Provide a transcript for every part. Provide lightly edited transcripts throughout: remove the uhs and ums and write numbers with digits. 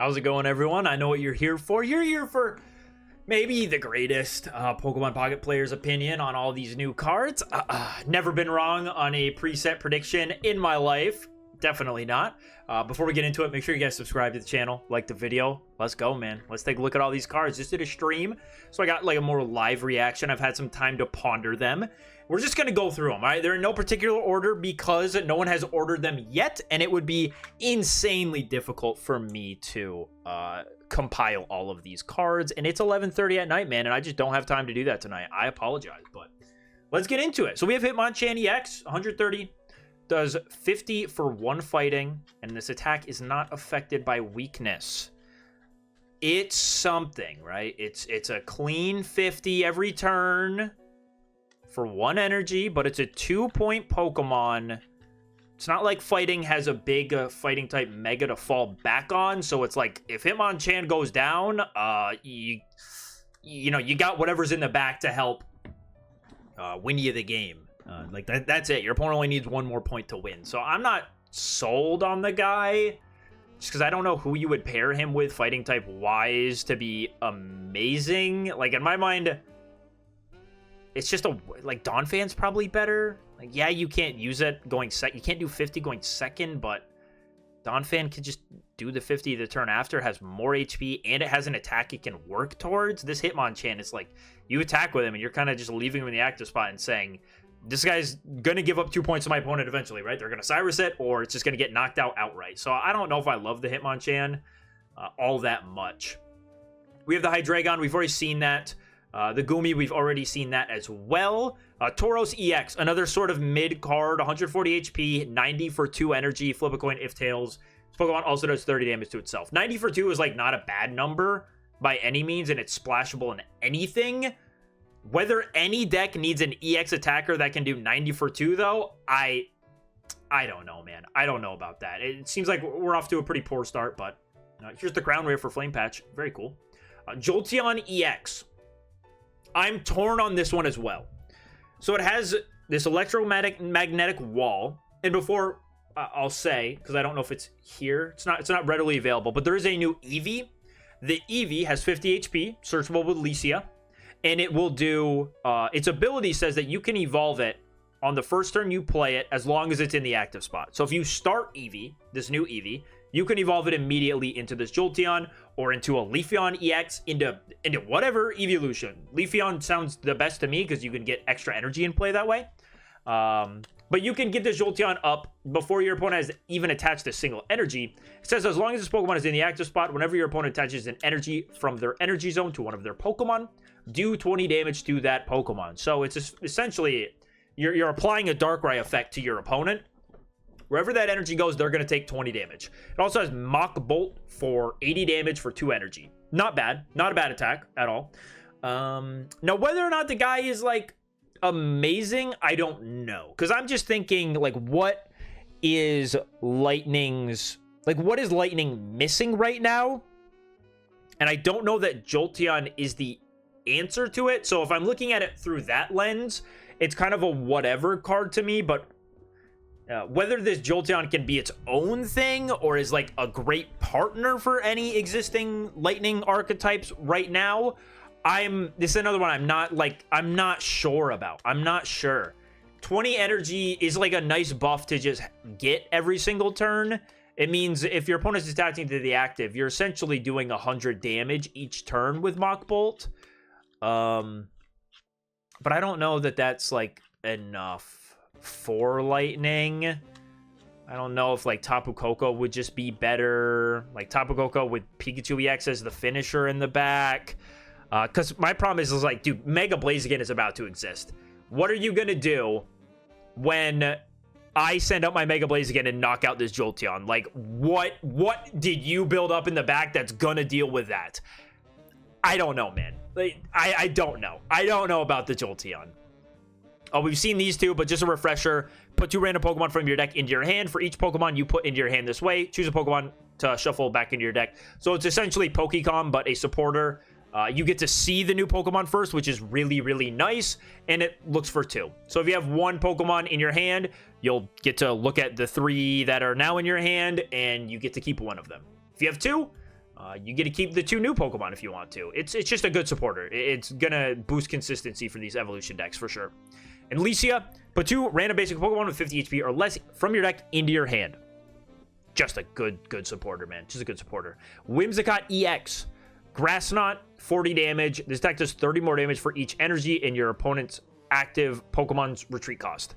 How's it going, everyone? I know what you're here for. You're here for maybe the greatest Pokemon Pocket player's opinion on all these new cards. Never been wrong on a preset prediction in my life. Definitely not. Before we get into it, make sure you guys subscribe to the channel, like the video. Let's go, man. Let's take a look at all these cards. Just did a stream, so I got like a more live reaction. I've had some time to ponder them. We're just going to go through them, all right? They're in no particular order because no one has ordered them yet, and it would be insanely difficult for me to compile all of these cards, and it's 11:30 at night, man, and I just don't have time to do that tonight. I apologize, but let's get into it. So we have Hitmonchan EX, 130, does 50 for 1 fighting, and this attack is not affected by weakness. It's something, right? It's a clean 50 every turn for 1 energy, but it's a 2-point Pokemon. It's not like fighting has a big fighting type mega to fall back on, so it's like if Hitmonchan goes down, you know, you got whatever's in the back to help win you the game. Like that's it. Your opponent only needs 1 more point to win. So I'm not sold on the guy just because I don't know who you would pair him with fighting type wise to be amazing. Like in my mind, it's just like Donphan's probably better. Like, yeah, you can't use it going second. You can't do 50 going second, but Donphan can just do the 50 the turn after, has more HP, and it has an attack it can work towards. This Hitmonchan is like, you attack with him, and you're kind of just leaving him in the active spot and saying, this guy's going to give up 2 points to my opponent eventually, right? They're going to Cyrus it, or it's just going to get knocked out outright. So I don't know if I love the Hitmonchan all that much. We have the Hydreigon. We've already seen that. The Goomy, we've already seen that as well. Tauros EX, another sort of mid card, 140 HP, 90 for 2 energy, flip a coin if tails. This Pokemon also does 30 damage to itself. 90 for 2 is like not a bad number by any means, and it's splashable in anything. Whether any deck needs an EX attacker that can do 90 for 2, though, I don't know, man. I don't know about that. It seems like we're off to a pretty poor start, but here's the crown rare for Flame Patch. Very cool. Jolteon EX. I'm torn on this one as well. So it has this electromagnetic wall, and before I'll say, because I don't know if it's here, it's not readily available, but there is a new Eevee. The Eevee has 50 HP, searchable with Licia, and it will do its ability says that you can evolve it on the first turn you play it as long as it's in the active spot. So if you start Eevee, this new Eevee, you can evolve it immediately into this Jolteon or into a Leafeon EX, into whatever evolution. Leafeon sounds the best to me because you can get extra energy in play that way. But you can get this Jolteon up before your opponent has even attached a single energy. It says as long as this Pokemon is in the active spot, whenever your opponent attaches an energy from their energy zone to one of their Pokemon, do 20 damage to that Pokemon. So it's essentially, you're applying a Darkrai effect to your opponent. Wherever that energy goes, they're going to take 20 damage. It also has Mach Bolt for 80 damage for 2 energy. Not bad. Not a bad attack at all. Now, whether or not the guy is, like, amazing, I don't know. Because I'm just thinking, like, what is Lightning's... Like, what is Lightning missing right now? And I don't know that Jolteon is the answer to it. So if I'm looking at it through that lens, it's kind of a whatever card to me, but... whether this Jolteon can be its own thing or is like a great partner for any existing lightning archetypes right now, this is another one I'm not sure about. I'm not sure. 20 energy is like a nice buff to just get every single turn. It means if your opponent is attaching to the active, you're essentially doing 100 damage each turn with Mach Bolt. But I don't know that that's like enough for Lightning. I don't know if like Tapu Koko would just be better, like Tapu Koko with Pikachu EX as the finisher in the back, because my problem is like, dude, Mega Blaziken is about to exist. What are you gonna do when I send up my Mega Blaziken and knock out this Jolteon? Like, what did you build up in the back that's gonna deal with that? I don't know, man. Like, I don't know. I don't know about the Jolteon. Oh, we've seen these two, but just a refresher. Put 2 random Pokemon from your deck into your hand. For each Pokemon you put into your hand this way, choose a Pokemon to shuffle back into your deck. So it's essentially Pokecom, but a supporter. You get to see the new Pokemon first, which is really, really nice, and it looks for 2. So if you have 1 Pokemon in your hand, you'll get to look at the 3 that are now in your hand, and you get to keep 1 of them. If you have 2, You get to keep the 2 new Pokemon if you want to. It's just a good supporter. It's gonna boost consistency for these evolution decks for sure. And Licia, put 2 random basic Pokemon with 50 HP or less from your deck into your hand. Just a good supporter, man. Just a good supporter. Whimsicott EX. Grass Knot, 40 damage. This deck does 30 more damage for each energy in your opponent's active Pokemon's retreat cost.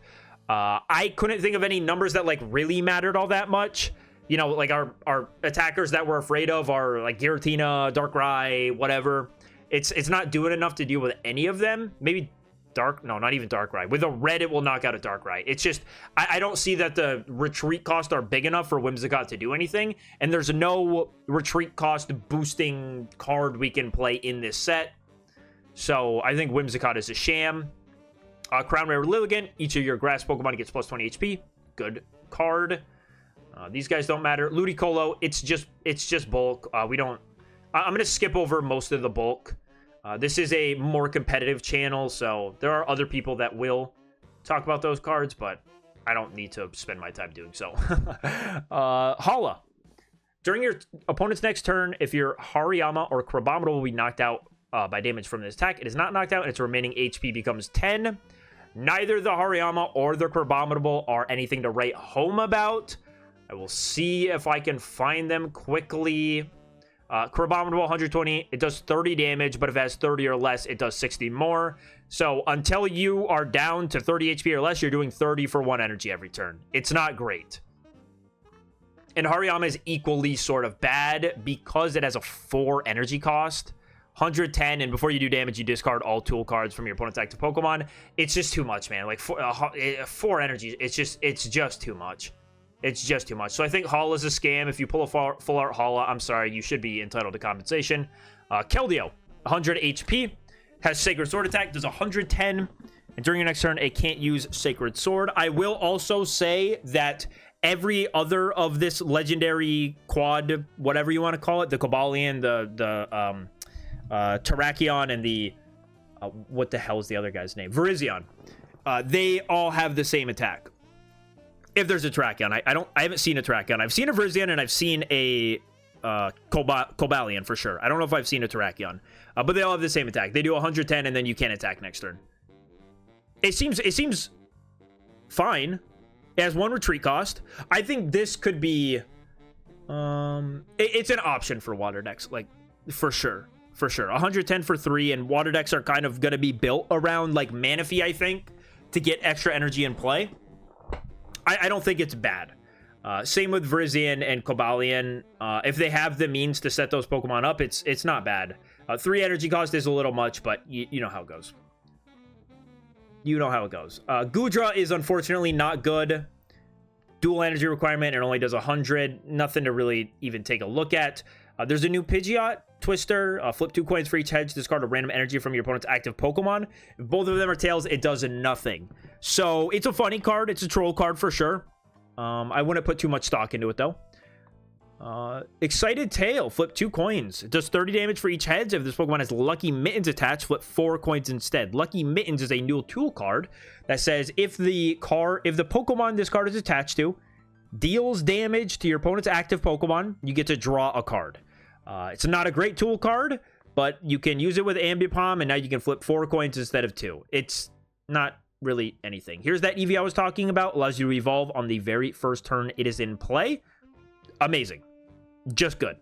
I couldn't think of any numbers that like really mattered all that much. You know, like our attackers that we're afraid of are like Giratina, Darkrai, whatever. It's not doing enough to deal with any of them. Maybe not even Darkrai. With a red, it will knock out a Darkrai. It's just, I don't see that the retreat costs are big enough for Whimsicott to do anything. And there's no retreat cost boosting card we can play in this set. So I think Whimsicott is a sham. Crown Rare Lilligant. Each of your grass Pokemon gets plus 20 HP. Good card. These guys don't matter. Ludicolo, it's just bulk. I'm going to skip over most of the bulk. This is a more competitive channel, so there are other people that will talk about those cards, but I don't need to spend my time doing so. Hala. During your opponent's next turn, if your Hariyama or Crabominable will be knocked out by damage from this attack, it is not knocked out, and its remaining HP becomes 10. Neither the Hariyama or the Crabominable are anything to write home about. I will see if I can find them quickly. Crabominable 120, it does 30 damage, but if it has 30 or less, it does 60 more. So until you are down to 30 HP or less, you're doing 30 for 1 energy every turn. It's not great. And Hariyama is equally sort of bad because it has a 4 energy cost. 110, and before you do damage, you discard all tool cards from your opponent's active Pokemon. It's just too much, man. Like 4 energy, it's just too much. It's just too much. So I think Hala is a scam. If you pull a full art Hala, I'm sorry, you should be entitled to compensation. Kellio, 100 HP, has Sacred Sword attack, does 110, and during your next turn, it can't use Sacred Sword. I will also say that every other of this legendary quad, whatever you want to call it, the Cobalion, the Terrakion, and the what the hell is the other guy's name? Virizion. They all have the same attack. If there's a Terrakion, I haven't seen a Terrakion. I've seen a Virizion and I've seen a Cobalion for sure. I don't know if I've seen a Terrakion, but they all have the same attack. They do 110 and then you can't attack next turn. It seems fine. It has 1 retreat cost. I think this could be it's an option for water decks, like for sure. 110 for 3, and water decks are kind of gonna be built around like Manaphy, I think, to get extra energy in play. I don't think it's bad. Same with Virizion and Cobalion. If they have the means to set those Pokemon up, it's not bad. 3 energy cost is a little much, but you know how it goes. You know how it goes. Goodra is unfortunately not good. Dual energy requirement, it only does 100. Nothing to really even take a look at. There's a new Pidgeot Twister. Flip 2 coins for each head to discard a random energy from your opponent's active Pokemon. If both of them are tails, it does nothing. So it's a funny card. It's a troll card for sure. I wouldn't put too much stock into it though. Excited Tail. Flip 2 coins. It does 30 damage for each head. If this Pokemon has Lucky Mittens attached, flip 4 coins instead. Lucky Mittens is a new tool card that says if the Pokemon this card is attached to deals damage to your opponent's active Pokemon, you get to draw a card. It's not a great tool card, but you can use it with Ambipom, and now you can flip 4 coins instead of 2. It's not really anything. Here's that Eevee I was talking about. Allows you to evolve on the very first turn it is in play. Amazing. Just good.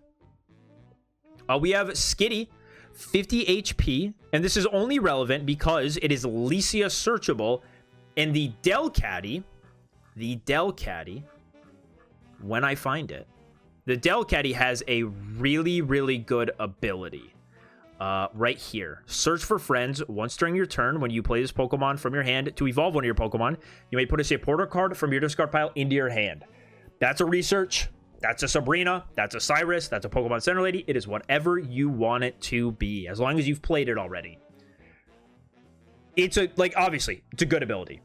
We have Skitty, 50 HP, and this is only relevant because it is Licia searchable, and the Delcatty, when I find it, the Delcatty has a really, really good ability. Right here. Search for friends. Once during your turn, when you play this Pokemon from your hand to evolve one of your Pokemon, you may put a supporter card from your discard pile into your hand. That's a research. That's a Sabrina. That's a Cyrus. That's a Pokemon Center Lady. It is whatever you want it to be, as long as you've played it already. It's obviously, it's a good ability.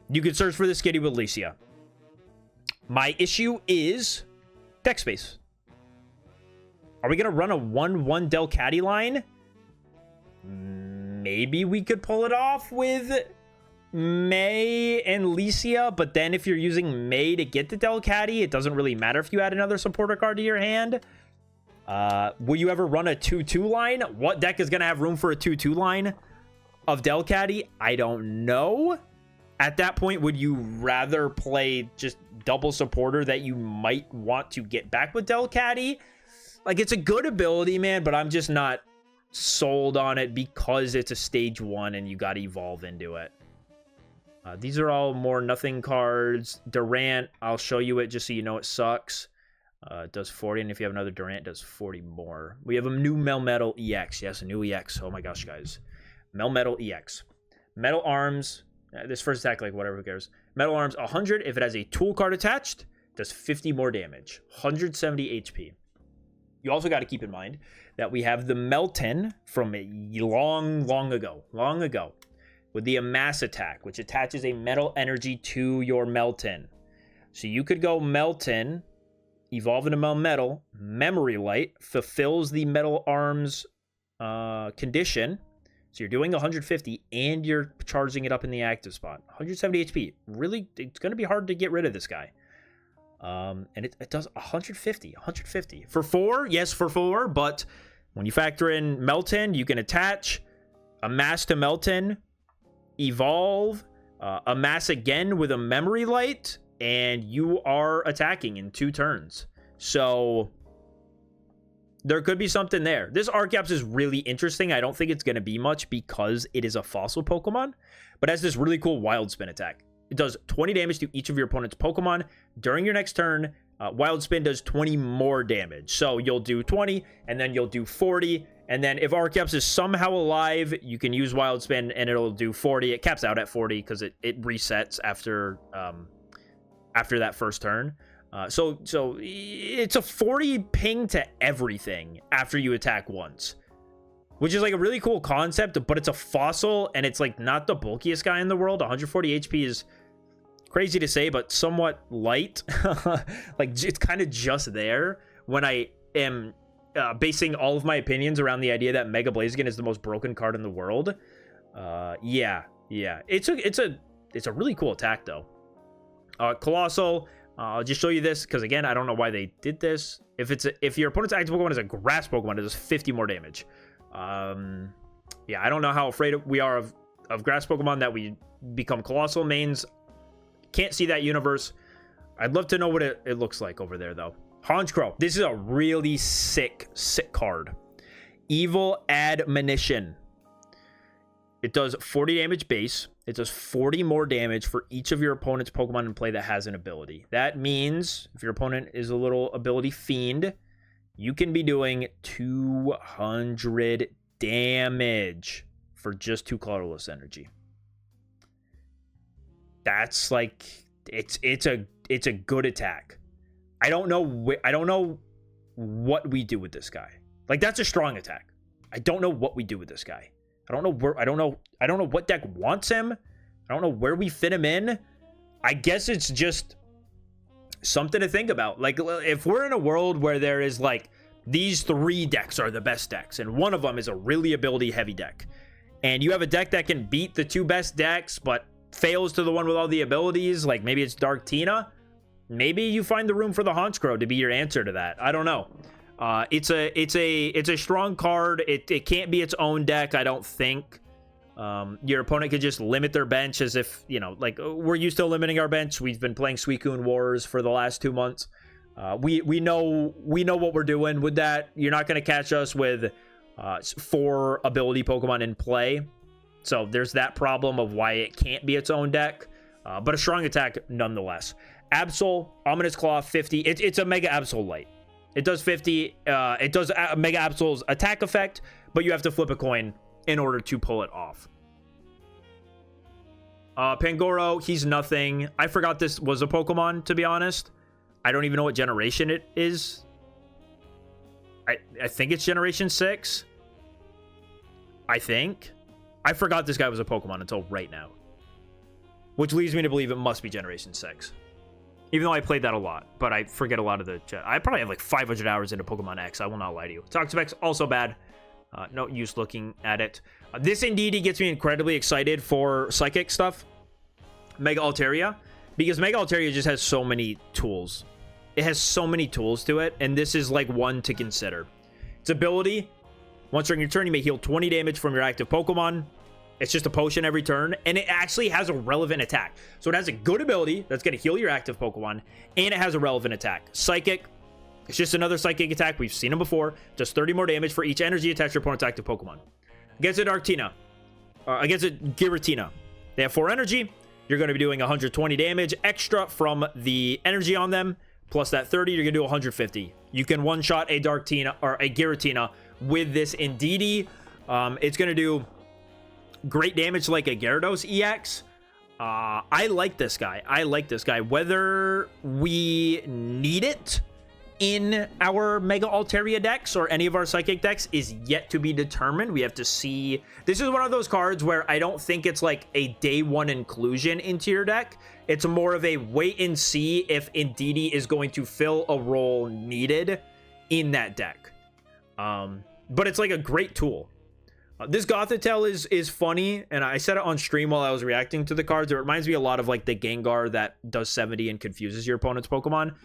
You can search for the Skitty with Licia. My issue is deck space. Are we going to run a 1-1 Delcatty line? Maybe we could pull it off with May and Licia, but then if you're using May to get the Delcatty, it doesn't really matter if you add another supporter card to your hand. Will you ever run a 2-2 line? What deck is going to have room for a 2-2 line of Delcatty? I don't know. At that point, would you rather play just double supporter that you might want to get back with Delcatty? Like, it's a good ability, man, but I'm just not sold on it because it's a stage 1 and you got to evolve into it. These are all more nothing cards. Durant, I'll show you it just so you know it sucks. It does 40, and if you have another Durant, it does 40 more. We have a new Melmetal EX. Yes, a new EX. Oh my gosh, guys. Melmetal EX. Metal Arms. This first attack, like, whatever, who cares. Metal Arms, 100. If it has a tool card attached, does 50 more damage. 170 HP. You also got to keep in mind that we have the Melton from a long ago. With the Amass attack, which attaches a metal energy to your Melton. So you could go Melton, evolve into Melmetal, Memory Light, fulfills the Metal Arms condition. So you're doing 150 and you're charging it up in the active spot. 170 HP. Really, it's going to be hard to get rid of this guy. And it does 150. For 4, yes, for 4, but when you factor in Melton, you can attach Amass to Melton, evolve, Amass again with a Memory Light, and you are attacking in 2 turns. So there could be something there. This Archaps is really interesting. I don't think it's going to be much because it is a fossil Pokemon, but has this really cool Wild Spin attack. It does 20 damage to each of your opponent's Pokemon. During your next turn, Wild Spin does 20 more damage. So you'll do 20, and then you'll do 40, and then if Archaps is somehow alive, you can use Wild Spin, and it'll do 40. It caps out at 40 because it resets after that first turn. So it's a 40 ping to everything after you attack once, which is like a really cool concept, but it's a fossil, and it's like not the bulkiest guy in the world. 140 HP is crazy to say, but somewhat light. Like, it's kind of just there when I am basing all of my opinions around the idea that Mega Blaziken is the most broken card in the world. Yeah. It's a really cool attack though. Colossal. I'll just show you this because again, I don't know why they did this. If your opponent's active Pokemon is a grass Pokemon, it does 50 more damage. Yeah, I don't know how afraid we are of grass Pokemon that we become Colossal mains. Can't see that universe. I'd love to know what it looks like over there though. Honchkrow. This is a really sick card. Evil Admonition. It does 40 damage base. It does 40 more damage for each of your opponent's Pokemon in play that has an ability. That means if your opponent is a little ability fiend, you can be doing 200 damage for just 2 colorless energy. That's like, it's a good attack. I don't know what we do with this guy. Like, that's a strong attack. I don't know what we do with this guy. I don't know what deck wants him. I don't know where we fit him in. I guess it's just something to think about. Like, if we're in a world where there is like these 3 decks are the best decks and one of them is a really ability heavy deck, and you have a deck that can beat the 2 best decks but fails to the one with all the abilities, like maybe it's Dark Tina, maybe you find the room for the Honchkrow to be your answer to that. I don't know. It's a strong card. It can't be its own deck, I don't think. Your opponent could just limit their bench as if, you know, like we're used to limiting our bench. We've been playing Suicune Wars for the last 2 months. We know what we're doing with that. You're not going to catch us with 4 ability Pokemon in play. So there's that problem of why it can't be its own deck. But a strong attack nonetheless. Absol, Ominous Claw, 50. It's a Mega Absol Light. It does 50. It does Mega Absol's attack effect, but you have to flip a coin in order to pull it off. Pangoro, he's nothing. I forgot this was a Pokemon, to be honest. I don't even know what generation it is. I think it's generation 6. I think. I forgot this guy was a Pokemon until right now. Which leads me to believe it must be generation 6. Even though I played that a lot, but I forget a lot of the... I probably have like 500 hours into Pokemon X. I will not lie to you. Toxapex, also bad. No use looking at it. This Indeedee gets me incredibly excited for Psychic stuff. Mega Altaria. Because Mega Altaria just has so many tools. It has so many tools to it, and this is like one to consider. Its ability, once during your turn, you may heal 20 damage from your active Pokemon. It's just a potion every turn, and it actually has a relevant attack. So it has a good ability that's going to heal your active Pokemon, and it has a relevant attack. Psychic, it's just another Psychic attack. We've seen them before. Does 30 more damage for each energy attached to your opponent's active Pokemon. Against a Darktina, against a Giratina, they have 4 energy. You're going to be doing 120 damage extra from the energy on them, plus that 30, you're going to do 150. You can one-shot a Darktina or a Giratina with this Indeedee. It's going to do great damage like a Gyarados EX. I like this guy. Whether we need it in our Mega Altaria decks or any of our Psychic decks is yet to be determined. We have to see. This is one of those cards where I don't think it's like a day one inclusion into your deck. It's more of a wait and see if Indeedee is going to fill a role needed in that deck. But it's like a great tool. This Gothitelle is funny, and I said it on stream while I was reacting to the cards. It reminds me a lot of like the Gengar that does 70 and confuses your opponent's Pokemon.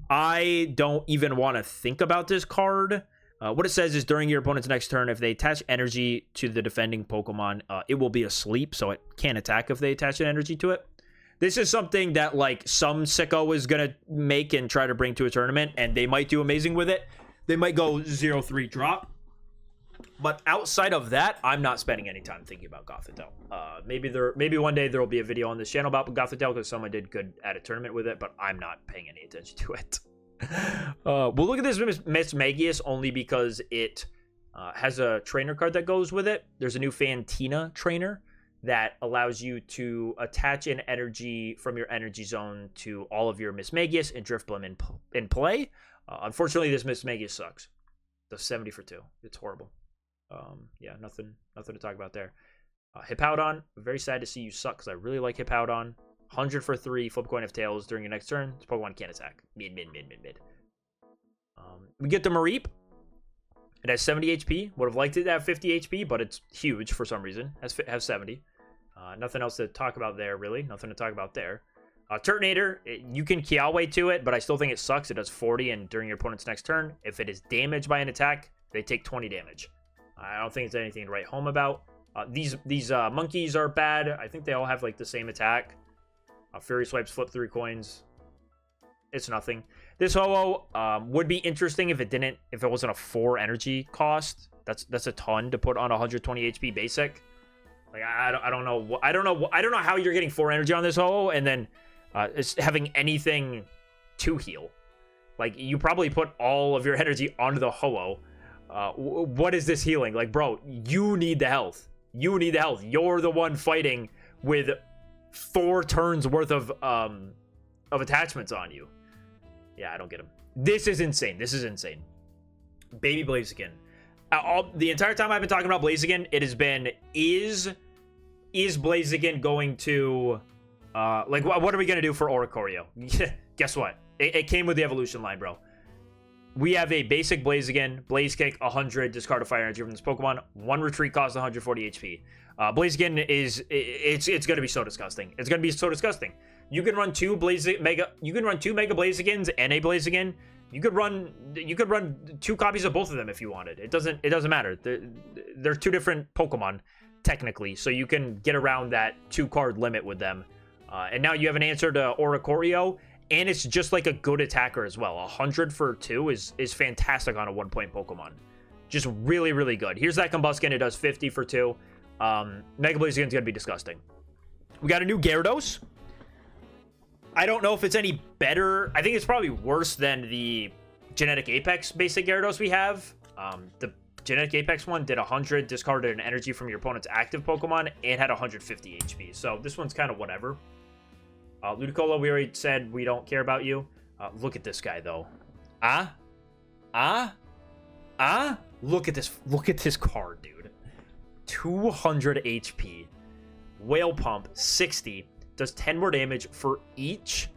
I don't even want to think about this card. What it says is during your opponent's next turn, if they attach energy to the defending Pokemon, it will be asleep, so it can't attack if they attach an energy to it. This is something that like some sicko is going to make and try to bring to a tournament, and they might do amazing with it. They might go 0-3 drop. But outside of that, I'm not spending any time thinking about Gothitelle. Maybe one day there will be a video on this channel about Gothitelle because someone did good at a tournament with it, but I'm not paying any attention to it. We'll look at this Mismagius only because it has a trainer card that goes with it. There's a new Fantina trainer that allows you to attach an energy from your energy zone to all of your Mismagius and Drifblim in play. Unfortunately, this Mismagius sucks. Does 70 for 2. It's horrible. Yeah, nothing to talk about there. Hippowdon, very sad to see you suck because I really like Hippowdon. 100 for 3, flip a coin of tails during your next turn. This Pokemon can't attack. Mid. We get the Mareep. It has 70 HP. Would have liked it to have 50 HP, but it's huge for some reason. Has 70. Nothing else to talk about there, really. Nothing to talk about there. Turtonator, you can Kiawe to it, but I still think it sucks. It does 40, and during your opponent's next turn, if it is damaged by an attack, they take 20 damage. I don't think it's anything to write home about. These monkeys are bad. I think they all have like the same attack. Fury Swipes, flip 3 coins. It's nothing. This Ho-Oh would be interesting if it wasn't a 4 energy cost. That's a ton to put on 120 HP basic. Like I don't know how you're getting 4 energy on this Ho-Oh and then it's having anything to heal. Like you probably put all of your energy onto the Ho-Oh. What is this healing? Like, bro, you need the health. You're the one fighting with 4 turns worth of attachments on you. Yeah, I don't get him. This is insane. Baby Blaziken. The entire time I've been talking about Blaziken, it has been, is Blaziken going to, like, what are we going to do for Oricorio? Guess what? It came with the evolution line, bro. We have a basic Blaziken, Blaze Kick, 100, discard a fire energy from this Pokemon, 1 retreat cost, 140 HP. Blaziken it's going to be so disgusting. It's going to be so disgusting. You can run 2 Mega Blazikens and a Blaziken. You could run 2 copies of both of them if you wanted. It doesn't matter. They're 2 different Pokemon technically, so you can get around that 2-card limit with them. And now you have an answer to Oricorio. And it's just like a good attacker as well. 100 for 2 is fantastic on a 1-point Pokemon. Just really, really good. Here's that Combuskin. It does 50 for 2. Mega Blaziken's going to be disgusting. We got a new Gyarados. I don't know if it's any better. I think it's probably worse than the Genetic Apex basic Gyarados we have. The Genetic Apex one did 100, discarded an energy from your opponent's active Pokemon, and had 150 HP. So this one's kind of whatever. Ludicolo, we already said we don't care about you. Look at this guy, though. Look at this card, dude. 200 HP. Whale Pump, 60. Does 10 more damage for each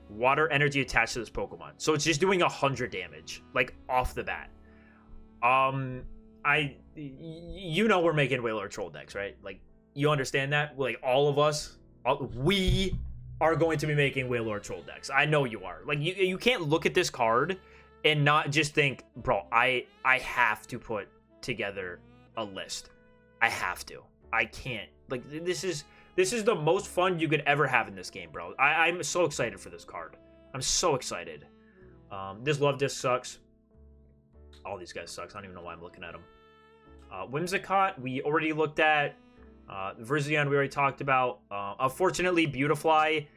water energy attached to this Pokemon. So it's just doing 100 damage, like, off the bat. You know we're making Wailord troll decks, right? Like, you understand that? Like, all of us, we are going to be making Wailord troll decks. I know you are. Like, you can't look at this card and not just think, bro, I have to put together a list. I have to. I can't. Like, this is the most fun you could ever have in this game, bro. I'm so excited for this card. I'm so excited. This Love Disc sucks. All these guys sucks. I don't even know why I'm looking at them. Whimsicott, we already looked at. Verzion, we already talked about. Unfortunately, Beautifly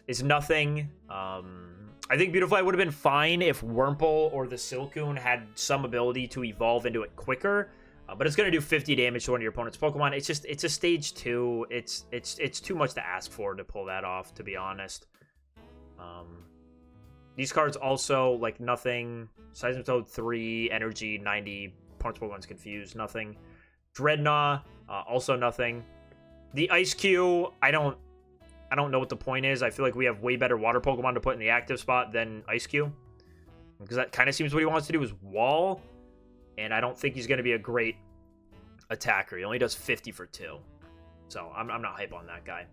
is nothing. I think Beautifly would have been fine if Wurmple or the Silcoon had some ability to evolve into it quicker. But it's going to do 50 damage to one of your opponent's Pokemon. It's a stage 2. It's too much to ask for to pull that off, to be honest. These cards also, like, nothing. Seismitoad 3, Energy 90, opponent's Pokemon's confused, nothing. Dreadnought, also nothing. The Ice Cube, I don't know what the point is. I feel like we have way better water Pokemon to put in the active spot than Ice Cube, because that kind of seems what he wants to do is Wall, and I don't think he's going to be a great attacker. He only does 50 for 2, so I'm not hype on that guy.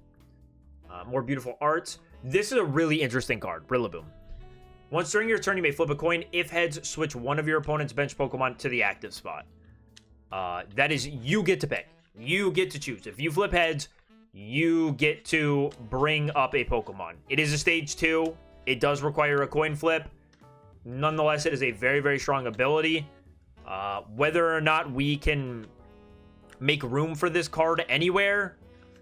More beautiful arts. This is a really interesting card, Rillaboom. Once during your turn, you may flip a coin. If heads, switch one of your opponent's bench Pokemon to the active spot. That is, you get to pick. You get to choose. If you flip heads, you get to bring up a Pokemon. It is a stage 2. It does require a coin flip. Nonetheless, it is a very, very strong ability. Whether or not we can make room for this card anywhere,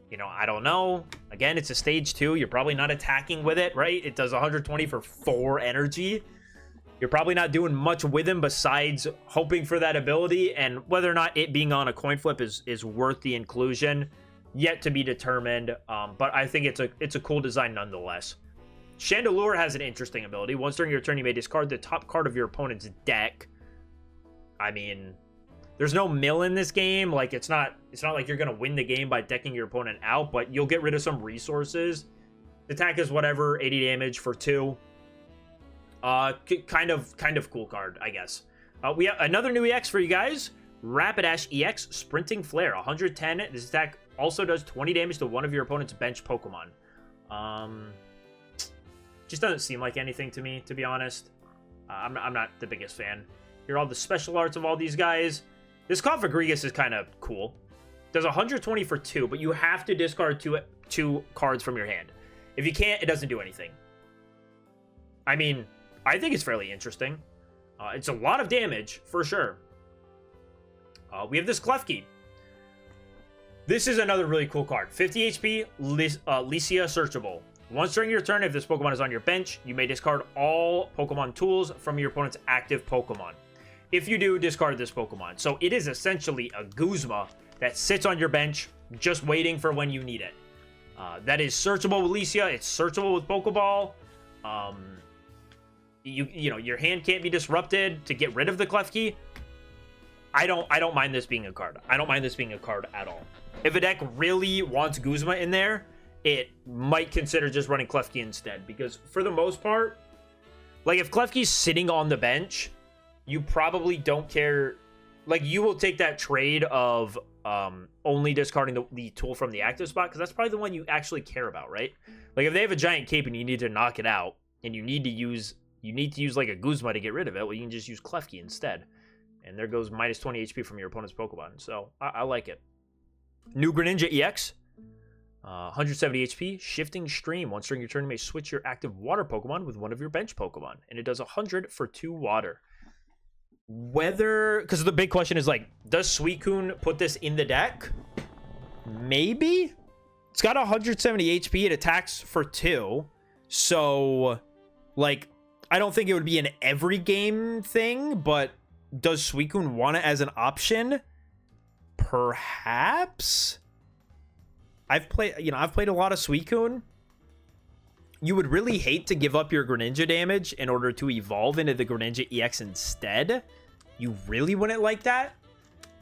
you know, I don't know. Again, it's a stage 2. You're probably not attacking with it, right? It does 120 for 4 energy. You're probably not doing much with him besides hoping for that ability, and whether or not it being on a coin flip is worth the inclusion, yet to be determined. But I think it's a cool design nonetheless. Chandelure has an interesting ability. Once during your turn, you may discard the top card of your opponent's deck. I mean, there's no mill in this game. Like, it's not like you're gonna win the game by decking your opponent out, but you'll get rid of some resources. Attack is whatever, 80 damage for 2. Kind of cool card, I guess. We have another new EX for you guys. Rapidash EX, Sprinting Flare, 110. This attack also does 20 damage to one of your opponent's bench Pokemon. Just doesn't seem like anything to me, to be honest. I'm not the biggest fan. Here are all the special arts of all these guys. This Configurigus is kind of cool. Does 120 for 2, but you have to discard two cards from your hand. If you can't, it doesn't do anything. I mean, I think it's fairly interesting. It's a lot of damage, for sure. We have this Klefki. This is another really cool card. 50 HP, Lycia Searchable. Once during your turn, if this Pokemon is on your bench, you may discard all Pokemon tools from your opponent's active Pokemon. If you do, discard this Pokemon. So it is essentially a Guzma that sits on your bench, just waiting for when you need it. That is searchable with Lycia. It's searchable with Pokeball. You know, your hand can't be disrupted to get rid of the Klefki. I don't mind this being a card. I don't mind this being a card at all. If a deck really wants Guzma in there, it might consider just running Klefki instead, because for the most part, like, if Klefki's sitting on the bench, you probably don't care. Like, you will take that trade of only discarding the tool from the active spot, because that's probably the one you actually care about, right? Like, if they have a giant cape and you need to knock it out, and you need to use like a Guzma to get rid of it, well, you can just use Klefki instead. And there goes minus 20 HP from your opponent's Pokemon. So, I like it. New Greninja EX. 170 HP. Shifting Stream. Once during your turn, you may switch your active water Pokemon with one of your bench Pokemon. And it does 100 for 2 water. Whether... Because the big question is, like, does Suicune put this in the deck? Maybe? It's got 170 HP. It attacks for 2. So, like, I don't think it would be an every game thing, but does Suicune want it as an option? Perhaps? I've played a lot of Suicune. You would really hate to give up your Greninja damage in order to evolve into the Greninja EX instead. You really wouldn't like that.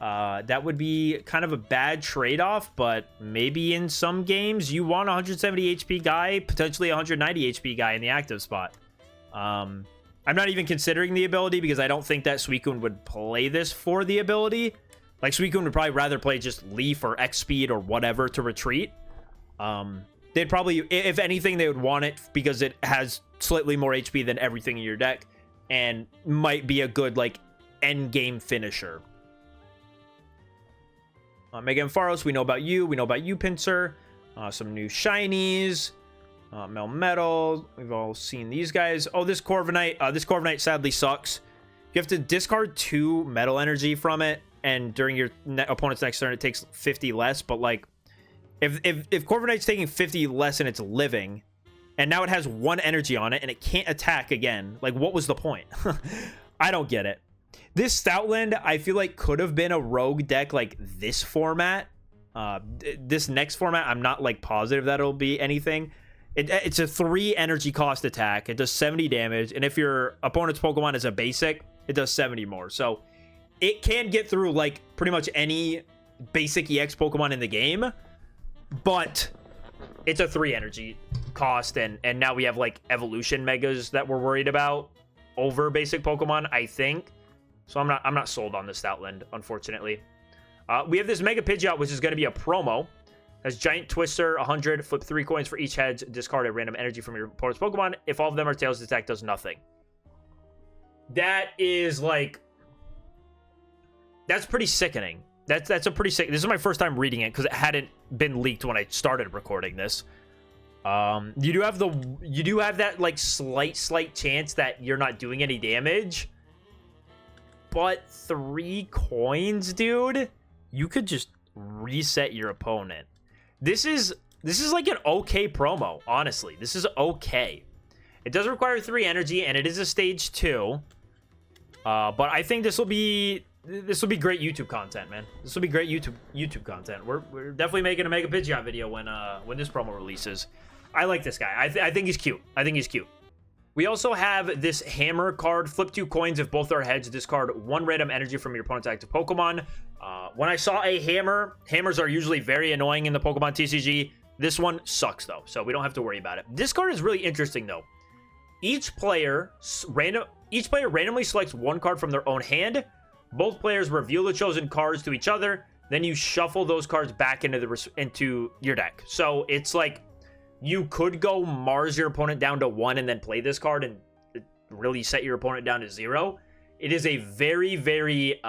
That would be kind of a bad trade-off, but maybe in some games you want a 170 HP guy, potentially a 190 HP guy in the active spot. I'm not even considering the ability because I don't think that Suicune would play this for the ability. Like, Suicune would probably rather play just Leaf or X Speed or whatever to retreat. They'd probably, if anything, they would want it because it has slightly more HP than everything in your deck. and might be a good, like, end game finisher. Mega Ampharos, we know about you. We know about you, Pinsir. Some new shinies. Melmetal. We've all seen these guys. Oh, this Corviknight. This Corviknight sadly sucks. You have to discard 2 metal energy from it, and during your opponent's next turn, it takes 50 less. But, like, if Corviknight's taking 50 less and it's living, and now it has 1 energy on it, and it can't attack again, like, what was the point? I don't get it. This Stoutland, I feel like, could have been a rogue deck, like, this format. This next format, I'm not, like, positive that it'll be anything. It's a 3 energy cost attack. It does 70 damage, and if your opponent's Pokemon is a basic, it does 70 more. So it can get through, like, pretty much any basic EX Pokemon in the game, but it's a 3 energy cost, and now we have, like, evolution megas that we're worried about over basic Pokemon, I think. So I'm not sold on the Stoutland, unfortunately. We have this Mega Pidgeot, which is going to be a promo. Has Giant Twister, 100, flip 3 coins for each head, discard a random energy from your opponent's Pokemon. If all of them are tails, the attack does nothing. That is, like, that's pretty sickening. That's a pretty sick. This is my first time reading it because it hadn't been leaked when I started recording this. You do have that, like, slight chance that you're not doing any damage. But 3 coins, dude, you could just reset your opponent. This is like an okay promo, honestly. This is okay. It does require 3 energy, and it is a stage 2. But I think this will be great YouTube content, man. This will be great YouTube content. We're definitely making a Mega Pidgeot video when this promo releases. I like this guy. I think he's cute. We also have this Hammer card. Flip 2 coins if both are heads. Discard 1 random energy from your opponent's active Pokemon. When I saw a Hammer, Hammers are usually very annoying in the Pokemon TCG. This one sucks, though, so we don't have to worry about it. This card is really interesting, though. Each player randomly selects 1 card from their own hand. Both players reveal the chosen cards to each other. Then you shuffle those cards back into your deck. So it's like, you could go Mars your opponent down to 1 and then play this card and really set your opponent down to 0. It is a very, very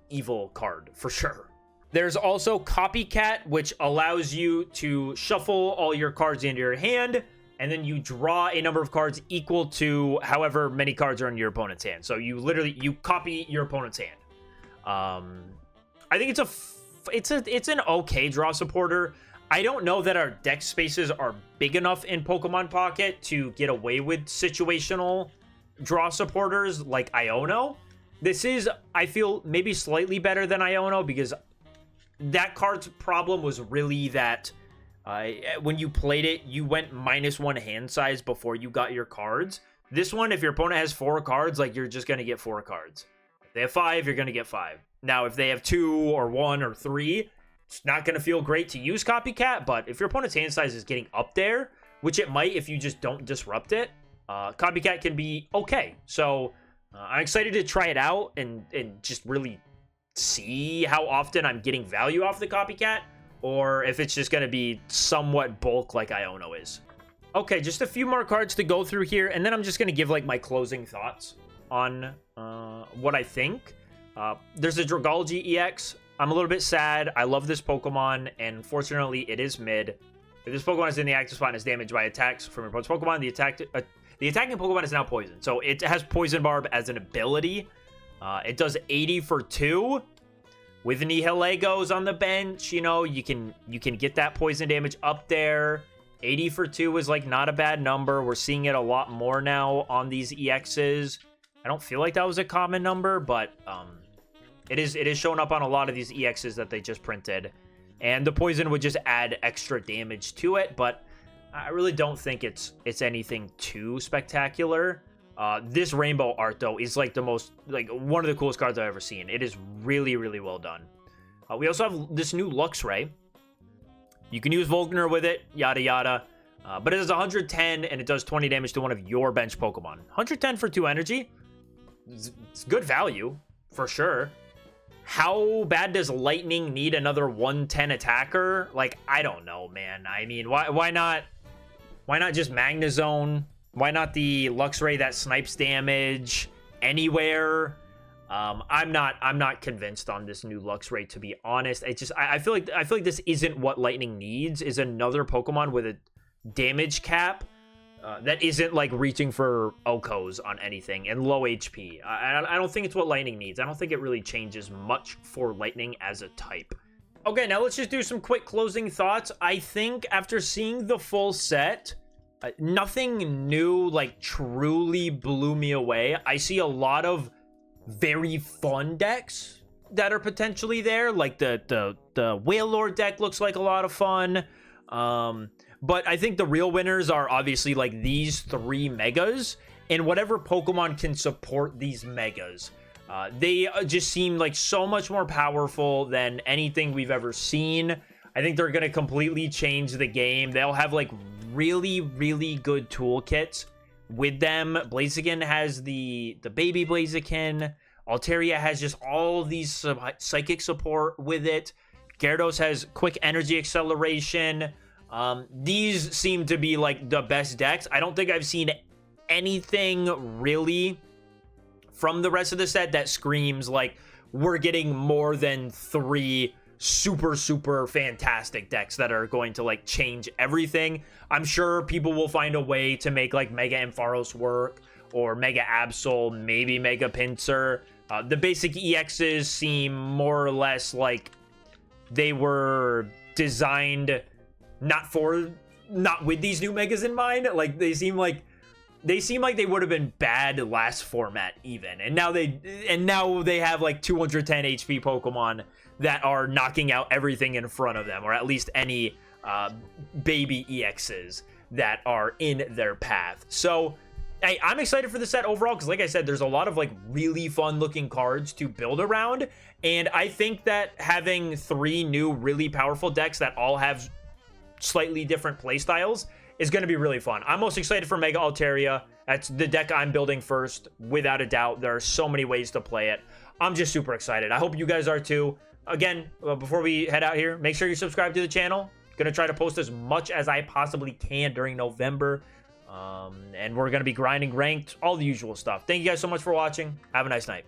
evil card, for sure. There's also Copycat, which allows you to shuffle all your cards into your hand, and then you draw a number of cards equal to however many cards are in your opponent's hand. So you copy your opponent's hand. I think it's an okay draw supporter. I don't know that our deck spaces are big enough in Pokemon Pocket to get away with situational draw supporters like Iono. This is, I feel, maybe slightly better than Iono because that card's problem was really that when you played it, you went -1 hand size before you got your cards. This one, if your opponent has 4 cards, like, you're just going to get 4 cards. If they have 5, you're going to get 5. Now, if they have 2 or 1 or 3... it's not going to feel great to use Copycat, but if your opponent's hand size is getting up there, which it might if you just don't disrupt it, Copycat can be okay. So I'm excited to try it out and just really see how often I'm getting value off the Copycat, or if it's just going to be somewhat bulk like Iono is. Okay, just a few more cards to go through here, and then I'm just going to give, like, my closing thoughts on what I think. There's a Dragapult EX. I'm a little bit sad. I love this Pokemon, and fortunately, it is mid. If this Pokemon is in the active spot and is damaged by attacks from your opponent's Pokemon, the attacking Pokemon is now poisoned. So it has Poison Barb as an ability. It does 80 for 2. With Nihilegos on the bench, you know, you can get that poison damage up there. 80 for 2 is, like, not a bad number. We're seeing it a lot more now on these EXs. I don't feel like that was a common number, but it is showing up on a lot of these EXs that they just printed. And the poison would just add extra damage to it, but I really don't think it's anything too spectacular. This rainbow art, though, is, like, one of the coolest cards I've ever seen. It is really, really well done. We also have this new Luxray. You can use Volkner with it, yada yada. But it is 110, and it does 20 damage to one of your bench Pokemon. 110 for 2 energy. It's good value, for sure. How bad does Lightning need another 110 attacker? Like, I don't know, man. I mean, why not just Magnezone? Why not the Luxray that snipes damage anywhere. I'm not convinced on this new Luxray, to be honest. It's just I feel like this isn't what Lightning needs, is another Pokemon with a damage cap that isn't like reaching for Okos on anything and low HP. I don't think it's what Lightning needs. I don't think it really changes much for Lightning as a type. Okay, now let's just do some quick closing thoughts. I think after seeing the full set, nothing new like truly blew me away. I see a lot of very fun decks that are potentially there, like the Wailord deck looks like a lot of fun. But I think the real winners are obviously like these 3 megas and whatever Pokemon can support these megas. They just seem like so much more powerful than anything we've ever seen. I think they're going to completely change the game. They'll have like really, really good toolkits with them. Blaziken has the baby Blaziken. Altaria has just all of these psychic support with it. Gyarados has quick energy acceleration. These seem to be like the best decks. I don't think I've seen anything really from the rest of the set that screams like we're getting more than 3 super fantastic decks that are going to like change everything. I'm sure people will find a way to make like Mega Ampharos work, or Mega Absol, maybe Mega Pinsir. The basic EXs seem more or less like they were designed not with these new megas in mind. Like they seem like they would have been bad last format even, and now they have like 210 HP Pokemon that are knocking out everything in front of them, or at least any baby EXs that are in their path. So hey, I'm excited for the set overall because, like I said, there's a lot of like really fun looking cards to build around, and I think that having 3 new really powerful decks that all have slightly different playstyles is going to be really fun. I'm most excited for Mega Altaria. That's the deck I'm building first, without a doubt. There are so many ways to play it. I'm just super excited. I hope you guys are too. Again, before we head out here, make sure you subscribe to the channel. Gonna try to post as much as I possibly can during November. And we're gonna be grinding ranked, all the usual stuff. Thank you guys so much for watching. Have a nice night.